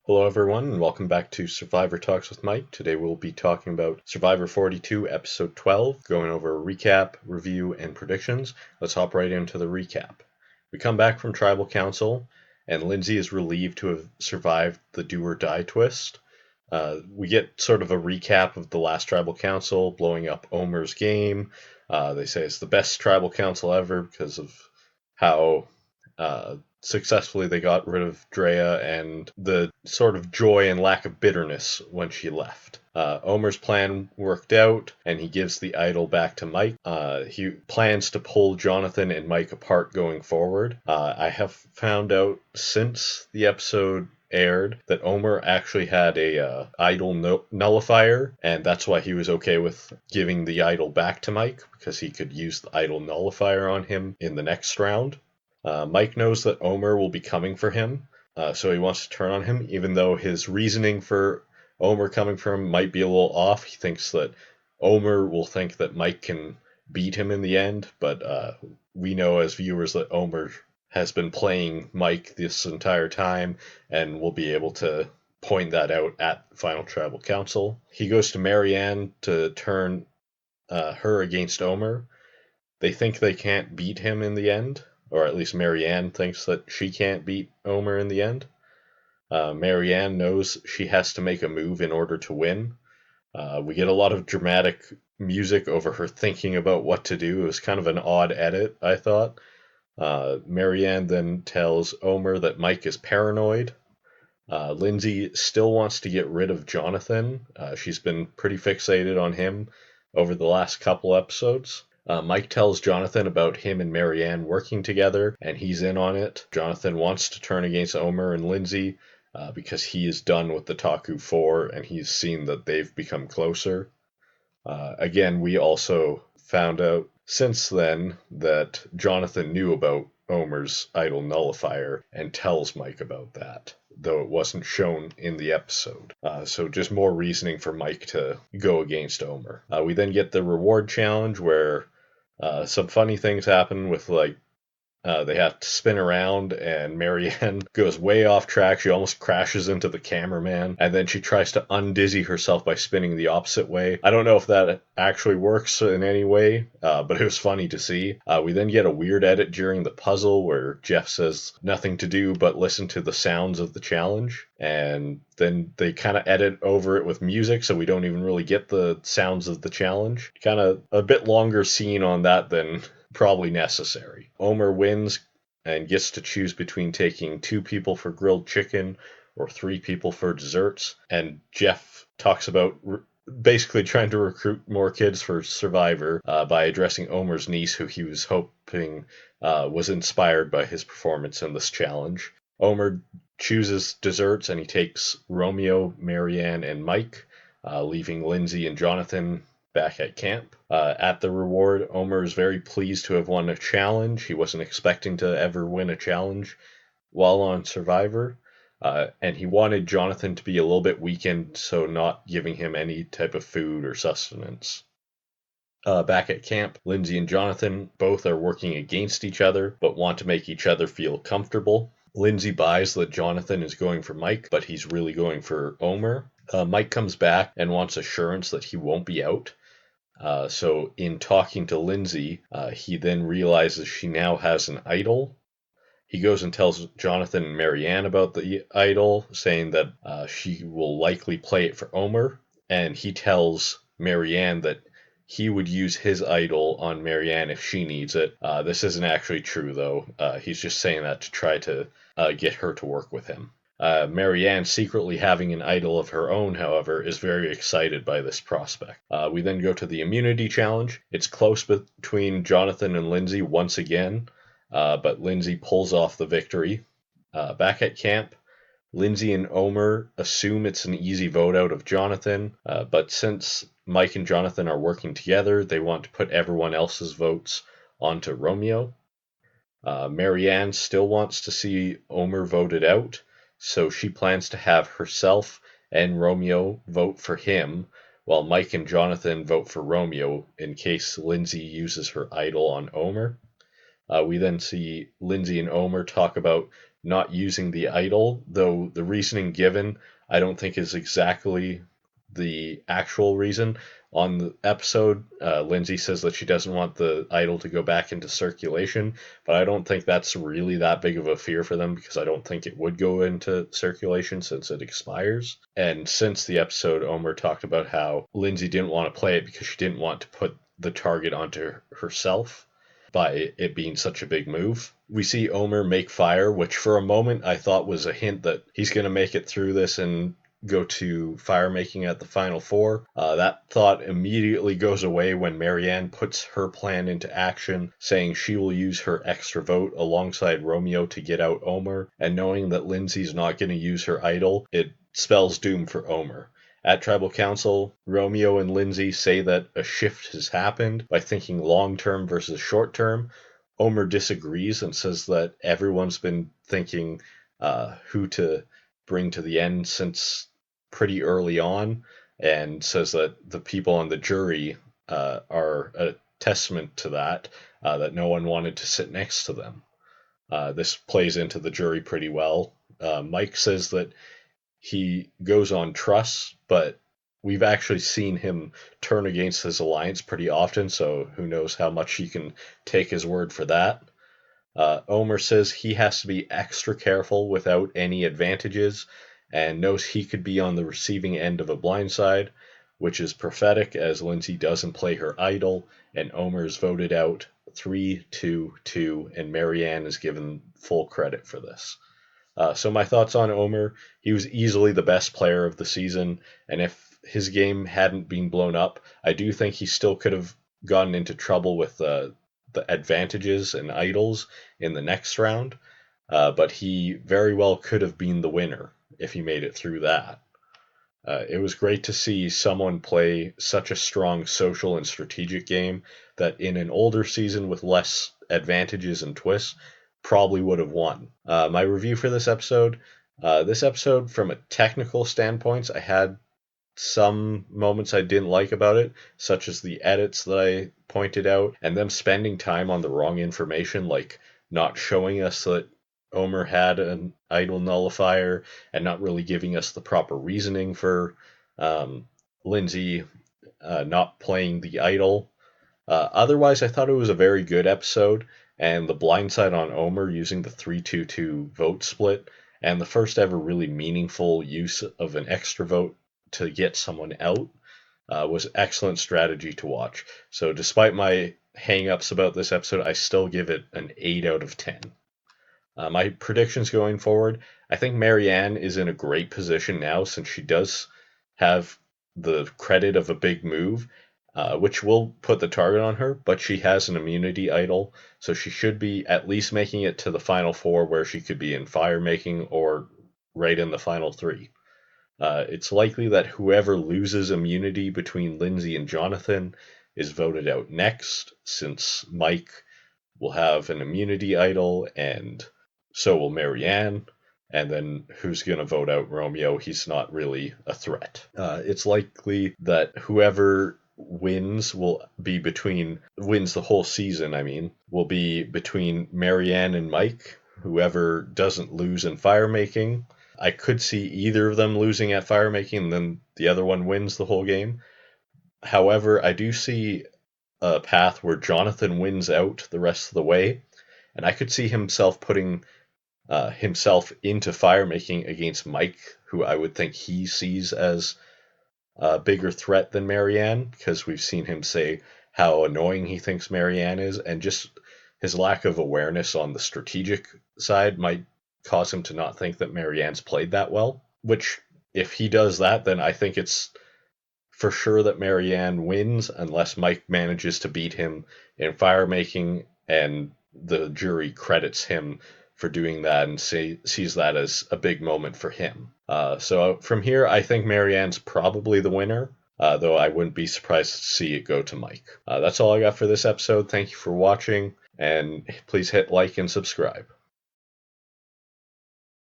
Hello, everyone, and welcome back to Survivor Talks with Mike. Today we'll be talking about Survivor 42, Episode 12, going over a recap, review, and predictions. Let's hop right into the recap. We come back from Tribal Council, and Lindsay is relieved to have survived the do-or-die twist. We get sort of a recap of the last Tribal Council, blowing up Omer's game. They say it's the best Tribal Council ever because of how successfully they got rid of Drea and the sort of joy and lack of bitterness when she left. Omer's plan worked out, and he gives the idol back to Mike. He plans to pull Jonathan and Mike apart going forward. I have found out since the episode aired that Omer actually had a idol nullifier, and that's why he was okay with giving the idol back to Mike, because he could use the idol nullifier on him in the next round. Mike knows that Omer will be coming for him, so he wants to turn on him, even though his reasoning for Omer coming for him might be a little off. He thinks that Omer will think that Mike can beat him in the end, but we know as viewers that Omer has been playing Mike this entire time and will be able to point that out at Final Tribal Council. He goes to Marianne to turn her against Omer. They think they can't beat him in the end, or at least Marianne thinks that she can't beat Omer in the end. Marianne knows she has to make a move in order to win. We get a lot of dramatic music over her thinking about what to do. It was kind of an odd edit, I thought. Marianne then tells Omer that Mike is paranoid. Lindsay still wants to get rid of Jonathan. She's been pretty fixated on him over the last couple episodes. Mike tells Jonathan about him and Marianne working together, and he's in on it. Jonathan wants to turn against Omer and Lindsay because he is done with the Taku 4, and he's seen that they've become closer. Again, we also found out since then that Jonathan knew about Omer's idol nullifier and tells Mike about that, though it wasn't shown in the episode. So just more reasoning for Mike to go against Omer. We then get the reward challenge where some funny things happen with they have to spin around, and Marianne goes way off track. She almost crashes into the cameraman, and then she tries to undizzy herself by spinning the opposite way. I don't know if that actually works in any way, but it was funny to see. We then get a weird edit during the puzzle where Jeff says nothing to do but listen to the sounds of the challenge, and then they kind of edit over it with music, so we don't even really get the sounds of the challenge. Kind of a bit longer scene on that than probably necessary. Omer wins and gets to choose between taking 2 people for grilled chicken or 3 people for desserts. And Jeff talks about basically trying to recruit more kids for Survivor by addressing Omer's niece, who he was hoping was inspired by his performance in this challenge. Omer chooses desserts, and he takes Romeo, Marianne, and Mike, leaving Lindsay and Jonathan back at camp. At the reward, Omer is very pleased to have won a challenge. He wasn't expecting to ever win a challenge while on Survivor, and he wanted Jonathan to be a little bit weakened, so not giving him any type of food or sustenance. Back at camp, Lindsay and Jonathan both are working against each other, but want to make each other feel comfortable. Lindsay buys that Jonathan is going for Mike, but he's really going for Omer. Mike comes back and wants assurance that he won't be out. So in talking to Lindsay, he then realizes she now has an idol. He goes and tells Jonathan and Marianne about the idol, saying that she will likely play it for Omer. And he tells Marianne that he would use his idol on Marianne if she needs it. This isn't actually true, though. He's just saying that to try to get her to work with him. Marianne, secretly having an idol of her own, however, is very excited by this prospect. We then go to the immunity challenge. It's close between Jonathan and Lindsay once again, but Lindsay pulls off the victory. Back at camp, Lindsay and Omer assume it's an easy vote out of Jonathan, but since Mike and Jonathan are working together, they want to put everyone else's votes onto Romeo. Marianne still wants to see Omer voted out, so she plans to have herself and Romeo vote for him, while Mike and Jonathan vote for Romeo in case Lindsay uses her idol on Omer. We then see Lindsay and Omer talk about not using the idol, though the reasoning given I don't think is exactly the actual reason. On the episode, Lindsay says that she doesn't want the idol to go back into circulation, but I don't think that's really that big of a fear for them because I don't think it would go into circulation since it expires. And since the episode, Omer talked about how Lindsay didn't want to play it because she didn't want to put the target onto herself by it being such a big move. We see Omer make fire, which for a moment I thought was a hint that he's going to make it through this and go to fire making at the final four. That thought immediately goes away when Marianne puts her plan into action, saying she will use her extra vote alongside Romeo to get out Omer, and knowing that Lindsay's not going to use her idol, it spells doom for Omer. At Tribal Council, Romeo and Lindsay say that a shift has happened by thinking long-term versus short-term. Omer disagrees and says that everyone's been thinking who to bring to the end since pretty early on, and says that the people on the jury are a testament to that, that no one wanted to sit next to them. This plays into the jury pretty well. Mike says that he goes on trust, but we've actually seen him turn against his alliance pretty often, so who knows how much he can take his word for that. Omer says he has to be extra careful without any advantages and knows he could be on the receiving end of a blindside, which is prophetic as Lindsay doesn't play her idol and Omer's voted out 3-2-2, and Marianne is given full credit for this. So my thoughts on Omer: he was easily the best player of the season, and if his game hadn't been blown up, I do think he still could have gotten into trouble with the advantages and idols in the next round, but he very well could have been the winner if he made it through that. It was great to see someone play such a strong social and strategic game that in an older season with less advantages and twists probably would have won. My review for this episode, from a technical standpoint, I had some moments I didn't like about it, such as the edits that I pointed out, and them spending time on the wrong information, like not showing us that Omer had an idol nullifier and not really giving us the proper reasoning for Lindsay not playing the idol. Otherwise, I thought it was a very good episode, and the blindside on Omer using the 3-2-2 vote split, and the first ever really meaningful use of an extra vote to get someone out was excellent strategy to watch. So despite my hang-ups about this episode, I still give it an 8 out of 10. My predictions going forward, I think Marianne is in a great position now since she does have the credit of a big move, which will put the target on her, but she has an immunity idol, so she should be at least making it to the final four where she could be in fire making or right in the final three. It's likely that whoever loses immunity between Lindsay and Jonathan is voted out next, since Mike will have an immunity idol and so will Marianne. And then who's going to vote out Romeo? He's not really a threat. It's likely that whoever wins the whole season, will be between Marianne and Mike. Whoever doesn't lose in fire making. I could see either of them losing at fire making and then the other one wins the whole game. However, I do see a path where Jonathan wins out the rest of the way, and I could see himself putting himself into fire making against Mike, who I would think he sees as a bigger threat than Marianne, because we've seen him say how annoying he thinks Marianne is, and just his lack of awareness on the strategic side might cause him to not think that Marianne's played that well, which if he does that, then I think it's for sure that Marianne wins unless Mike manages to beat him in fire making and the jury credits him for doing that and sees that as a big moment for him. So from here, I think Marianne's probably the winner, though I wouldn't be surprised to see it go to Mike. That's all I got for this episode. Thank you for watching, and please hit like and subscribe.